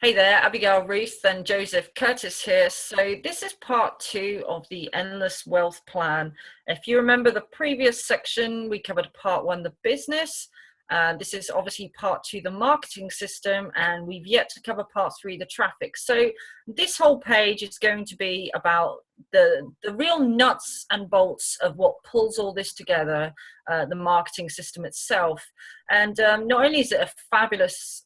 Hey there, Abigail Ruth and Joseph Curtis here. So this is part two of the Endless Wealth Plan. If you remember the previous section, we covered part one, the business. This is obviously part two, the marketing system, and we've yet to cover part three, the traffic. So this whole page is going to be about the real nuts and bolts of what pulls all this together, the marketing system itself. And not only is it a fabulous,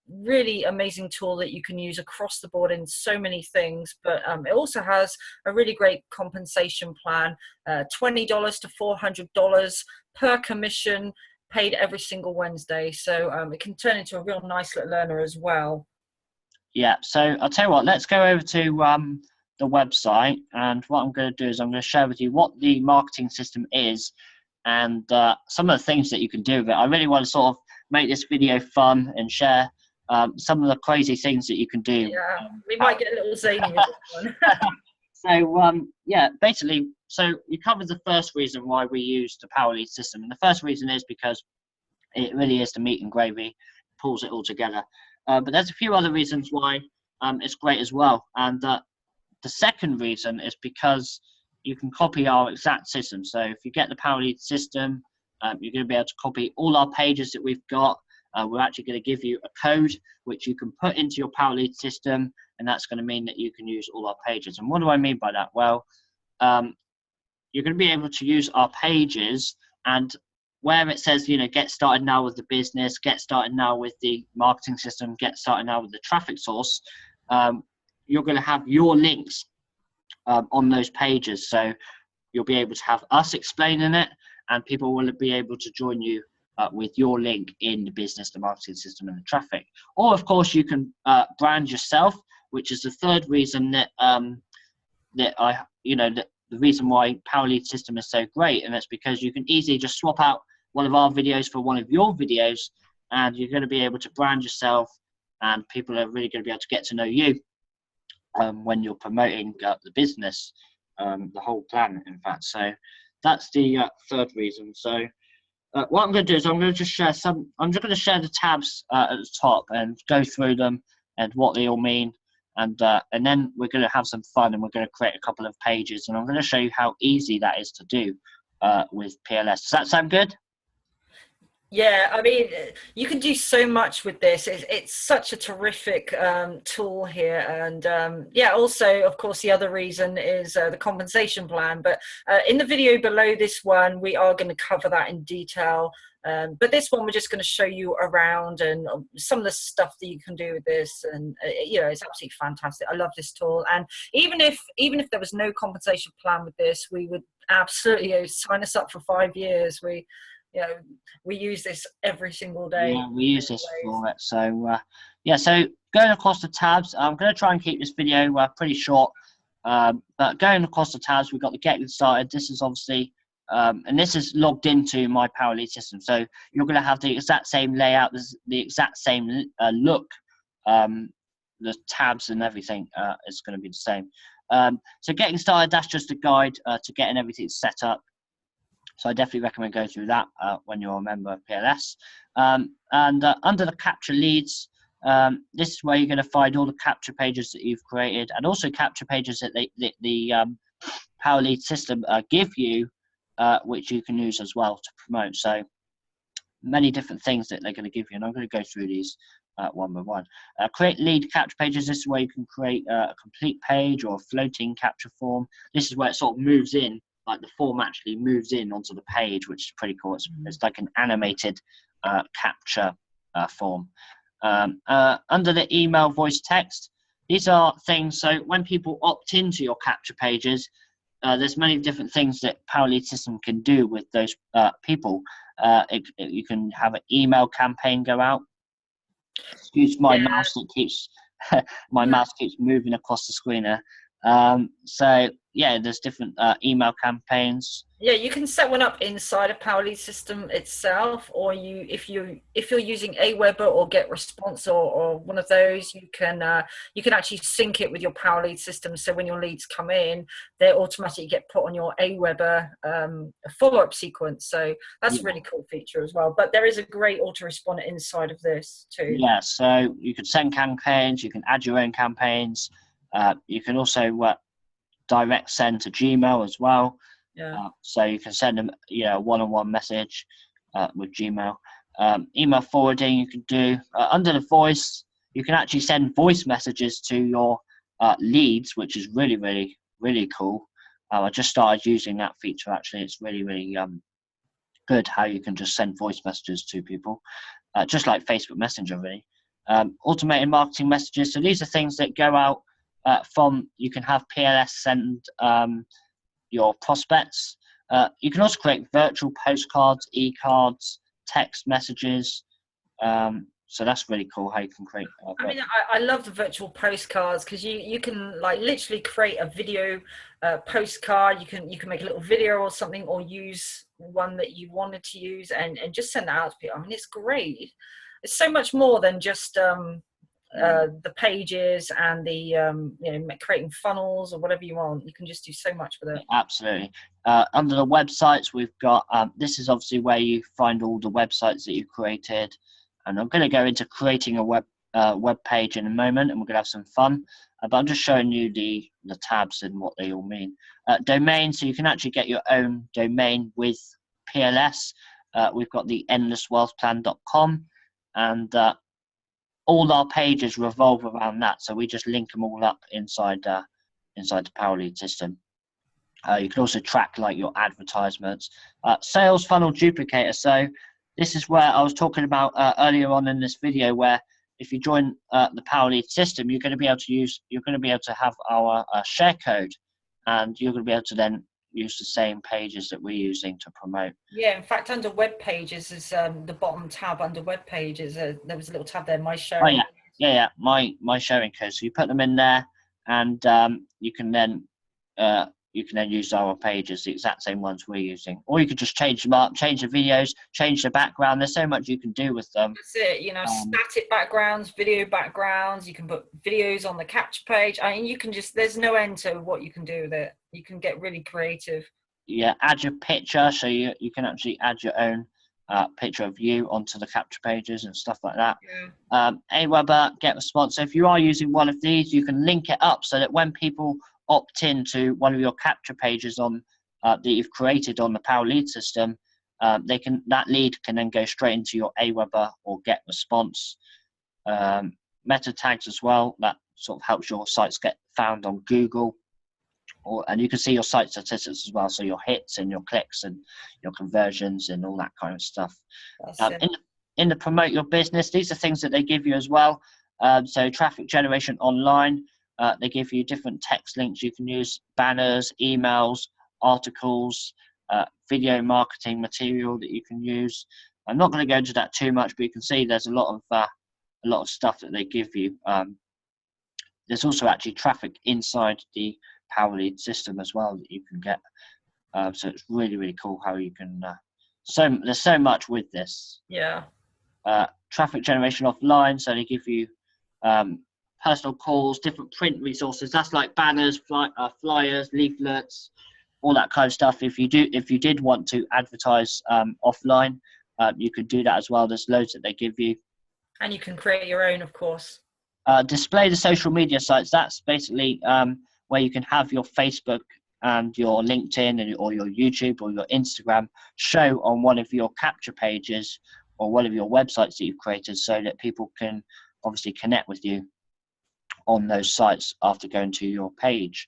really amazing tool that you can use across the board in so many things, but it also has a really great compensation plan, $20 to $400 per commission, paid every single Wednesday. So it can turn into a real nice little learner as well. Yeah, so I'll tell you what, let's go over to the website, and what I'm going to do is I'm going to share with you what the marketing system is and some of the things that you can do with it. I really want to sort of make this video fun and share some of the crazy things that you can do. Yeah, we might get a little zany with this one. So, yeah, basically, so you covered the first reason why we use the Powerlead system. And the first reason is because it really is the meat and gravy, pulls it all together. But there's a few other reasons why it's great as well. And the second reason is because you can copy our exact system. So if you get the Powerlead system, you're going to be able to copy all our pages that we've got. We're actually going to give you a code which you can put into your Powerlead system, and that's going to mean that you can use all our pages. And what do I mean by that? Well, you're going to be able to use our pages, and where it says, you know, get started now with the business, get started now with the marketing system, get started now with the traffic source, you're going to have your links on those pages. So you'll be able to have us explaining it, and people will be able to join you with your link in the business, the marketing system, and the traffic. Or, of course, you can brand yourself, which is the third reason that the reason why Powerlead system is so great, and that's because you can easily just swap out one of our videos for one of your videos, and you're going to be able to brand yourself, and people are really going to be able to get to know you when you're promoting the business, the whole plan, in fact. So that's the third reason. So what I'm going to do is I'm just going to share the tabs at the top and go through them and what they all mean. And then we're going to have some fun, and we're going to create a couple of pages, and I'm going to show you how easy that is to do with PLS. Does that sound good? Yeah, I mean, you can do so much with this. It's such a terrific tool here. And yeah, also, of course, the other reason is the compensation plan. But in the video below this one, we are going to cover that in detail. But this one, we're just going to show you around and some of the stuff that you can do with this. And, you know, it's absolutely fantastic. I love this tool. And even if there was no compensation plan with this, we would absolutely sign us up for 5 years. We use this every single day. Yeah, we use this for it. So, yeah, so going across the tabs, I'm going to try and keep this video pretty short. But going across the tabs, we've got the Get Started. This is obviously, and this is logged into my Powerlead system. So you're going to have the exact same layout, the exact same look. The tabs and everything is going to be the same. So getting started, that's just a guide to getting everything set up. So I definitely recommend going through that when you're a member of PLS. Under the capture leads, this is where you're going to find all the capture pages that you've created, and also capture pages that the Powerlead system give you, which you can use as well to promote. So many different things that they're going to give you, and I'm going to go through these one by one. Create lead capture pages. This is where you can create a complete page or a floating capture form. This is where it sort of moves in. Like the form actually moves in onto the page, which is pretty cool. It's like an animated capture form. Under the email, voice, text, these are things. So when people opt into your capture pages, there's many different things that Powerlead system can do with those people. You can have an email campaign go out. Excuse my mouse that keeps my mouse keeps moving across the screen. So yeah, there's different email campaigns. Yeah, you can set one up inside a Powerlead system itself, or if you're using Aweber or GetResponse or one of those, you can actually sync it with your Powerlead system. So when your leads come in, they automatically get put on your Aweber follow-up sequence. So that's a Yeah. really cool feature as well. But there is a great autoresponder inside of this too. Yeah, so you can send campaigns, you can add your own campaigns. You can also direct send to Gmail as well. Yeah. So you can send them, a one-on-one message with Gmail. Email forwarding you can do under the voice. You can actually send voice messages to your leads, which is really, really, really cool. I just started using that feature. Actually, it's really, really good how you can just send voice messages to people, just like Facebook Messenger, really. Automated marketing messages. So these are things that go out from. You can have PLS send your prospects. You can also create virtual postcards, e-cards, text messages. So that's really cool how you can create. I mean, I love the virtual postcards because you can like literally create a video postcard. You can make a little video or something, or use one that you wanted to use and just send that out to people. I mean, it's great. It's so much more than just the pages and the creating funnels or whatever you want. You can just do so much with it. Absolutely. Under the websites, we've got this is obviously where you find all the websites that you've created, and I'm going to go into creating a web page in a moment, and we're going to have some fun. But I'm just showing you the tabs and what they all mean. Domain, so you can actually get your own domain with PLS. We've got the endlesswealthplan.com, and all our pages revolve around that. So we just link them all up inside the Powerlead system. You can also track like your advertisements. Sales funnel duplicator. So this is where I was talking about earlier on in this video, where if you join the Powerlead system, you're going to be able to have our share code, and you're going to be able to then use the same pages that we're using to promote. Yeah, in fact, under web pages is the bottom tab under web pages. There was a little tab there, my sharing. Oh yeah, my sharing code. So you put them in there, and you can then use our pages, the exact same ones we're using, or you could just change them up, change the videos, change the background. There's so much you can do with them. That's it. Static backgrounds, video backgrounds. You can put videos on the capture page. I mean, there's no end to what you can do with it. You can get really creative. Yeah, add your picture, so you can actually add your own picture of you onto the capture pages and stuff like that. Yeah. Aweber, GetResponse. So if you are using one of these, you can link it up so that when people opt into one of your capture pages on that you've created on the Powerlead system, that lead can then go straight into your Aweber or GetResponse. Meta tags as well. That sort of helps your sites get found on Google. And you can see your site statistics as well, so your hits and your clicks and your conversions and all that kind of stuff. In the promote your business, these are things that they give you as well. So traffic generation online, they give you different text links you can use, banners, emails, articles, video marketing material that you can use. I'm not going to go into that too much, but you can see there's a lot of stuff that they give you. There's also actually traffic inside the Powerlead system as well that you can get. So it's really, really cool how you can. There's so much with this. Yeah. Traffic generation offline, so they give you personal calls, different print resources. That's like banners, flyers, leaflets, all that kind of stuff. If you did want to advertise offline, you could do that as well. There's loads that they give you. And you can create your own, of course. Display the social media sites. That's basically where you can have your Facebook and your LinkedIn or your YouTube or your Instagram show on one of your capture pages or one of your websites that you've created, so that people can obviously connect with you on those sites after going to your page.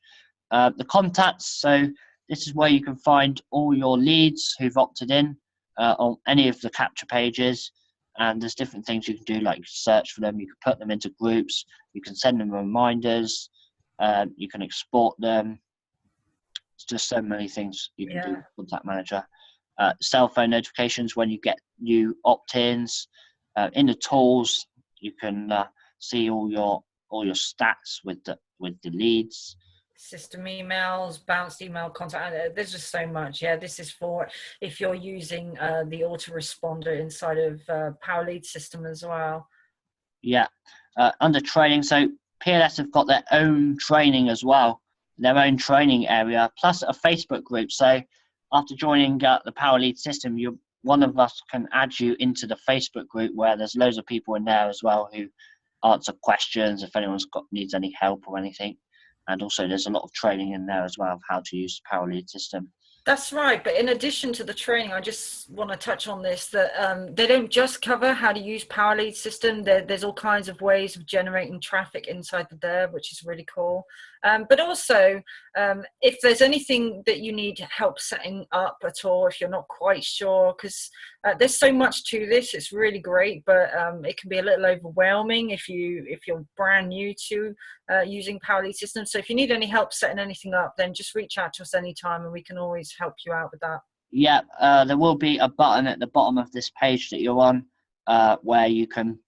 The contacts, so this is where you can find all your leads who've opted in on any of the capture pages. And there's different things you can do, like search for them. You can put them into groups. You can send them reminders. You can export them. It's just so many things you can do with Contact Manager. Cell phone notifications when you get new opt-ins. In the tools, you can see all your stats with the leads. System emails, bounced email contact. There's just so much. Yeah, this is for if you're using the autoresponder inside of PowerLead system as well. Yeah, under training, so PLS have got their own training as well, their own training area, plus a Facebook group. So after joining the PowerLead system, one of us can add you into the Facebook group where there's loads of people in there as well who answer questions if anyone's needs any help or anything. And also there's a lot of training in there as well of how to use the PowerLead system. That's right. But in addition to the training, I just want to touch on this, that they don't just cover how to use PowerLead system. There's all kinds of ways of generating traffic inside there, which is really cool. But also, if there's anything that you need help setting up at all, if you're not quite sure, because there's so much to this, it's really great, but it can be a little overwhelming if you're brand new to using PowerLead systems. So if you need any help setting anything up, then just reach out to us anytime and we can always help you out with that. Yeah, there will be a button at the bottom of this page that you're on where you can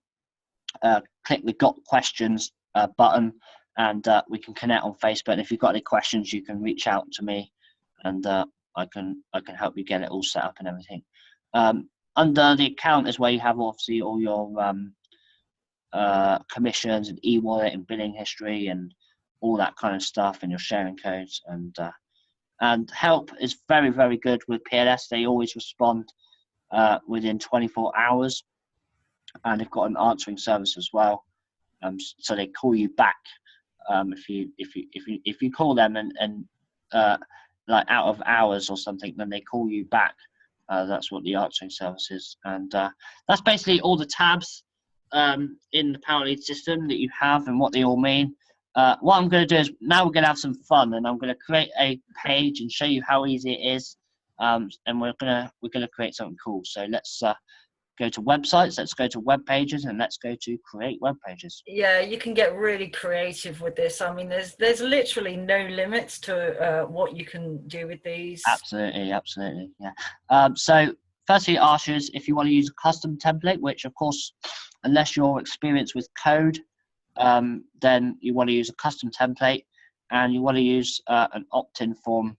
click the Got Questions button, and we can connect on Facebook. And if you've got any questions, you can reach out to me, and I can help you get it all set up and everything. Under the account is where you have obviously all your commissions and e-wallet and billing history and all that kind of stuff, and your sharing codes. And help is very, very good with PLS. They always respond within 24 hours, and they've got an answering service as well. So they call you back if you call them and like out of hours or something, then they call you back. That's what the answering service is, and that's basically all the tabs in the PowerLead system that you have and what they all mean. What I'm going to do is now we're going to have some fun, and I'm going to create a page and show you how easy it is, and we're going to create something cool. So let's go to websites, let's go to web pages, and let's go to create web pages. Yeah, you can get really creative with this. I mean, there's literally no limits to what you can do with these. Absolutely, yeah. So firstly, it asks you if you want to use a custom template, which of course, unless you're experienced with code, then you want to use a custom template, and you want to use an opt-in form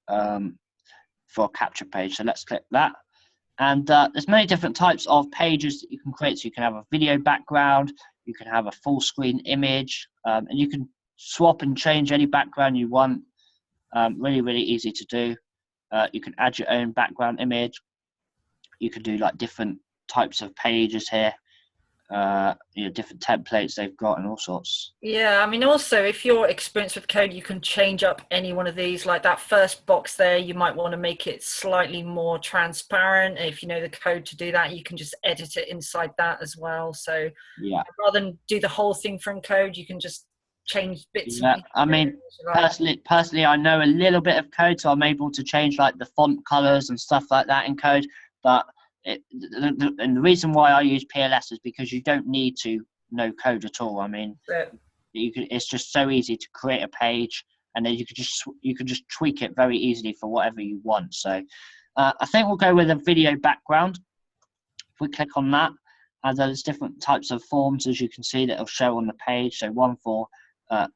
for a capture page. So let's click that. And there's many different types of pages that you can create. So you can have a video background, you can have a full screen image, and you can swap and change any background you want. Really, really easy to do. You can add your own background image. You can do like different types of pages here. Different templates they've got and all sorts. Yeah, I mean, also if you're experienced with code, you can change up any one of these. Like that first box there, you might want to make it slightly more transparent. If you know the code to do that, you can just edit it inside that as well. So yeah, rather than do the whole thing from code, you can just change bits. Yeah, I mean, personally, I know a little bit of code, so I'm able to change like the font colors and stuff like that in code. But and the reason why I use PLS is because you don't need to know code at all. I mean, it's just so easy to create a page, and then you can just tweak it very easily for whatever you want. So I think we'll go with a video background. If we click on that, and there's different types of forms, as you can see, that will show on the page. So one for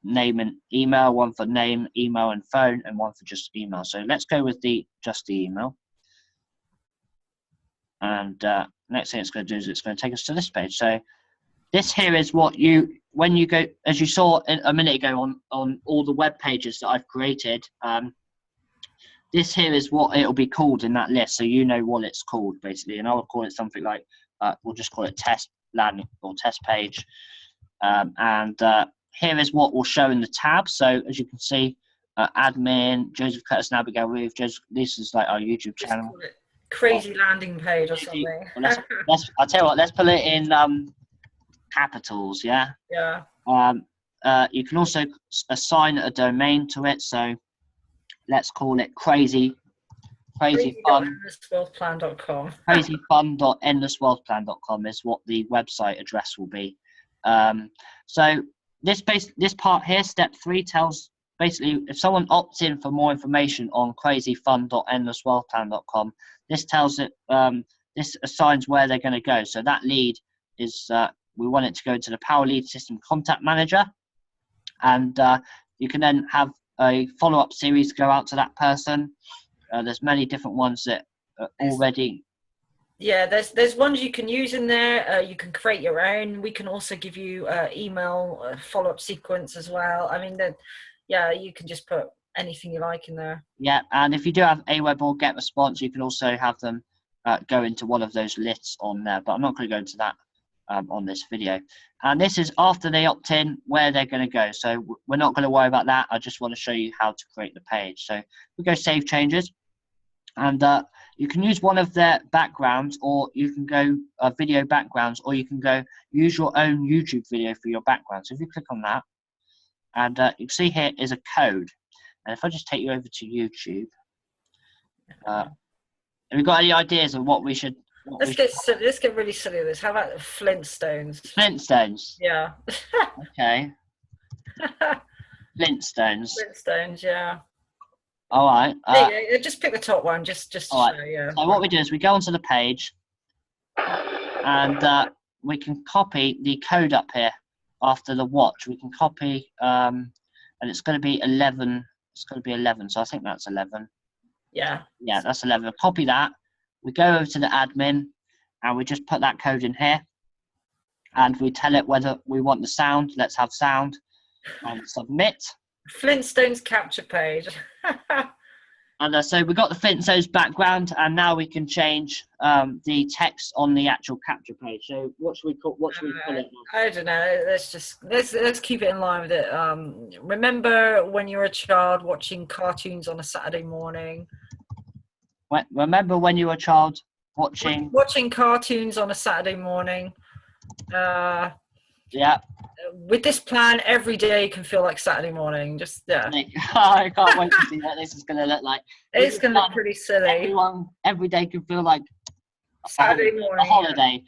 name and email, one for name, email and phone, and one for just email. So let's go with just the email. And next thing it's going to do is it's going to take us to this page. So this here is what when you go, as you saw a minute ago on all the web pages that I've created, this here is what it'll be called in that list. So you know what it's called basically, and I would call it something like, we'll just call it test landing or test page. Here is what will show in the tab. So as you can see, admin, Joseph Curtis and Abigail Ruth, this is like our YouTube channel. Crazy landing page or something. Well, I'll tell you what, let's put it in capitals, yeah? Yeah. You can also assign a domain to it, so let's call it crazyfun. Crazy.endlesswealthplan.com. Crazyfun.endlesswealthplan.com is what the website address will be. So this part here, step 3, tells basically if someone opts in for more information on crazyfun.endlesswealthplan.com, this tells it, this assigns where they're going to go. So that lead is, we want it to go to the PowerLead System Contact Manager, and You can then have a follow-up series go out to that person. There's many different ones that are already. Yeah, there's ones you can use in there. You can create your own. We can also give you email follow-up sequence as well. I mean, yeah, you can just put anything you like in there. Yeah, and if you do have Aweber or GetResponse, you can also have them go into one of those lists on there. But I'm not going to go into that on this video. And this is after they opt in, where they're going to go. So we're not going to worry about that. I just want to show you how to create the page. So we go Save Changes. And you can use one of their backgrounds, or you can go video backgrounds, or you can go use your own YouTube video for your background. So if you click on that, and you can see here is a code. And if I just take you over to YouTube, have you got any ideas of what we should? Let's get really silly with this. How about Flintstones? Flintstones. Yeah. Okay. Flintstones. Flintstones. Yeah. All right. Yeah, just pick the top one. Just to all right. show, yeah. So what we do is we go onto the page, and we can copy the code up here after the watch. We can copy, and it's going to be 11. It's going to be 11. So I think that's 11. Yeah. Yeah, that's 11. Copy that. We go over to the admin, and we just put that code in here, and we tell it whether we want the sound. Let's have sound, and submit. Flintstones capture page. And so we got the Flintstones background, and now we can change the text on the actual capture page. So what should we call it? I don't know. Let's keep it in line with it. Remember when you were a child watching cartoons on a Saturday morning? Remember when you were a child watching cartoons on a Saturday morning? Yeah. With this plan, every day can feel like Saturday morning. Just yeah. I can't wait to see what this is going to look like. It's going to look pretty silly. Every day can feel like Saturday morning. A holiday.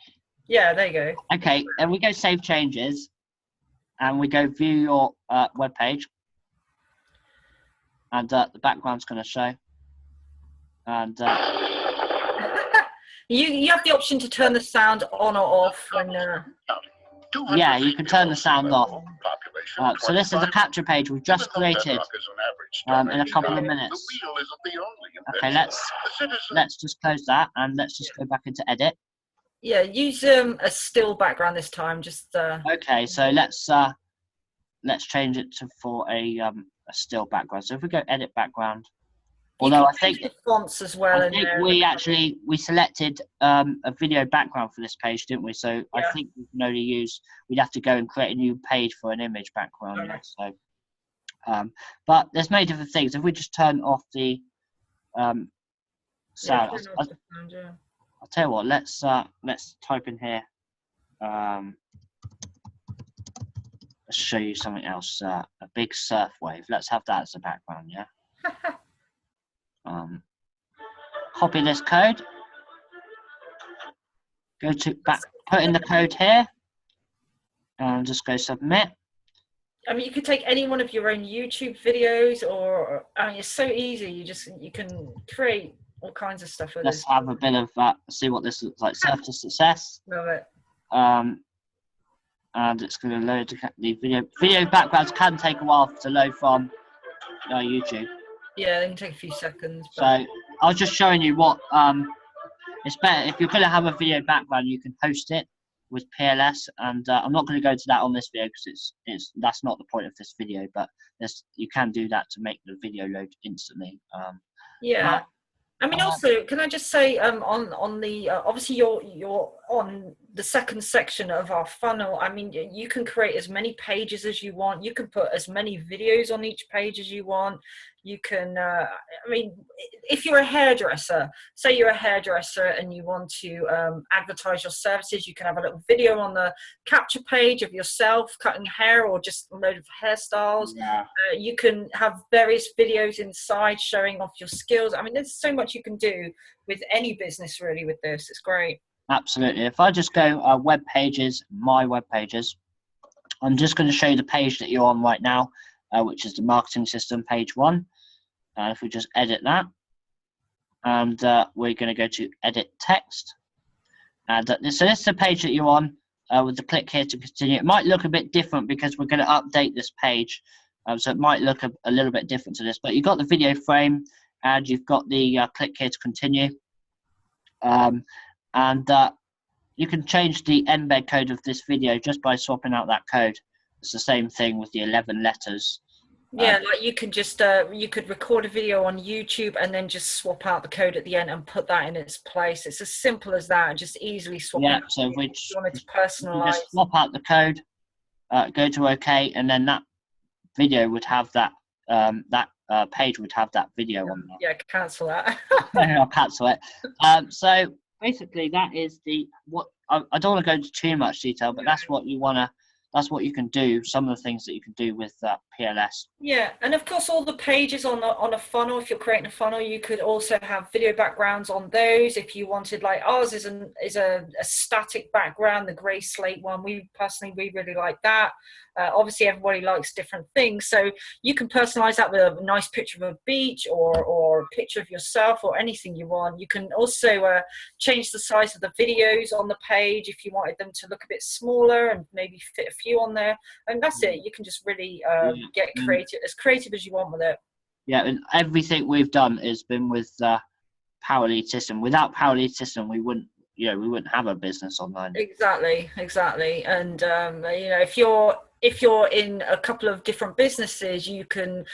Yeah, there you go. Okay, and we go Save Changes, and we go View Your web page, and the background's going to show. And you have the option to turn the sound on or off when. Yeah, you can turn the sound off. So this is the capture page we've just created in a couple of minutes. Okay, let's just close that, and let's just go back into edit. Yeah, use a still background this time. Just okay, so let's change it for a still background. So if we go edit background. Although I think the fonts as well. I think we selected a video background for this page, didn't we? So yeah. I think we can only we'd have to go and create a new page for an image background. Okay. Yeah, so, but there's many different things. If we just turn off the sound, I'll tell you what. Let's type in here. Let's show you something else. A big surf wave. Let's have that as the background. Yeah. Copy this code, go to back, put in the code here, and just go submit. I mean, you could take any one of your own YouTube videos, or I mean, it's so easy. You can create all kinds of stuff with Let's have a bit of see what this looks like. Surf to Success. Love it. And it's going to load the video. Video backgrounds can take a while to load from YouTube. Yeah, they can take a few seconds. But... So I was just showing you what it's better if you're going to have a video background, you can host it with PLS, and I'm not going to go into that on this video because that's not the point of this video. But you can do that to make the video load instantly. Yeah. I mean, also, can I just say, on the obviously you're on the second section of our funnel. I mean, you can create as many pages as you want. You can put as many videos on each page as you want. You can, I mean, if you're a hairdresser, say you're a hairdresser and you want to advertise your services, you can have a little video on the capture page of yourself cutting hair or just a load of hairstyles. Yeah. You can have various videos inside showing off your skills. I mean, there's so much you can do with any business really with this. It's great. Absolutely. If I just go web pages, my web pages, I'm just going to show you the page that you're on right now, which is the marketing system page 1. And if we just edit that, and we're going to go to edit text. And so this is the page that you're on with the click here to continue. It might look a bit different because we're going to update this page So it might look a little bit different to this, but you've got the video frame and you've got the click here to continue. And you can change the embed code of this video just by swapping out that code. It's the same thing with the 11 letters. Yeah, like you can just you could record a video on YouTube and then just swap out the code at the end and put that in its place. It's as simple as that. Just easily swap. Yeah, out so if you wanted to personalize. just swap out the code, go to OK, and then that video would have that page would have that video on there. Yeah, cancel that. I'll cancel it. So basically, that is what I don't want to go into too much detail, but that's what you want to. That's what you can do. Some of the things that you can do with PLS. Yeah, and of course, all the pages on a funnel. If you're creating a funnel, you could also have video backgrounds on those. If you wanted, like ours is a static background, the grey slate one. We really like that. Obviously, everybody likes different things, so you can personalize that with a nice picture of a beach or a picture of yourself or anything you want. You can also change the size of the videos on the page if you wanted them to look a bit smaller and maybe fit a few on there. And that's it. You can just really get creative as you want with it. Yeah, and everything we've done has been with Power Lead System. Without Power Lead System, we wouldn't have a business online. Exactly. And if you're in a couple of different businesses, you can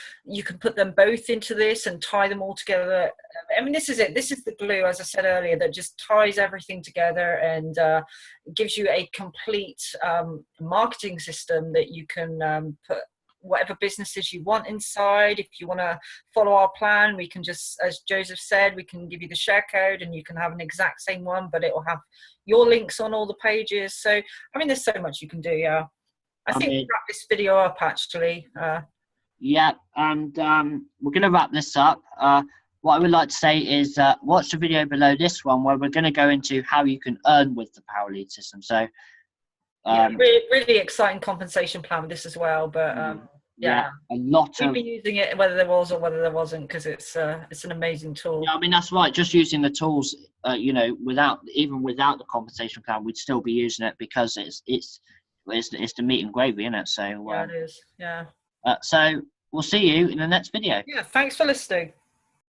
put them both into this and tie them all together. I mean, this is it. This is the glue, as I said earlier, that just ties everything together and gives you a complete marketing system that you can put whatever businesses you want inside. If you want to follow our plan, we can just, as Joseph said, we can give you the share code and you can have an exact same one, but it will have your links on all the pages. So, I mean, there's so much you can do. Yeah. I think we'll wrap this video up actually. Yeah, and we're going to wrap this up. What I would like to say is watch the video below this one where we're going to go into how you can earn with the Power Lead System. So, really exciting compensation plan with this as well. But a lot we've been using it whether there was or whether there wasn't because it's an amazing tool. Yeah, I mean that's right. Just using the tools, without the compensation plan, we'd still be using it because it's the meat and gravy, isn't it? So yeah, it is. Yeah. So we'll see you in the next video. Yeah. Thanks for listening.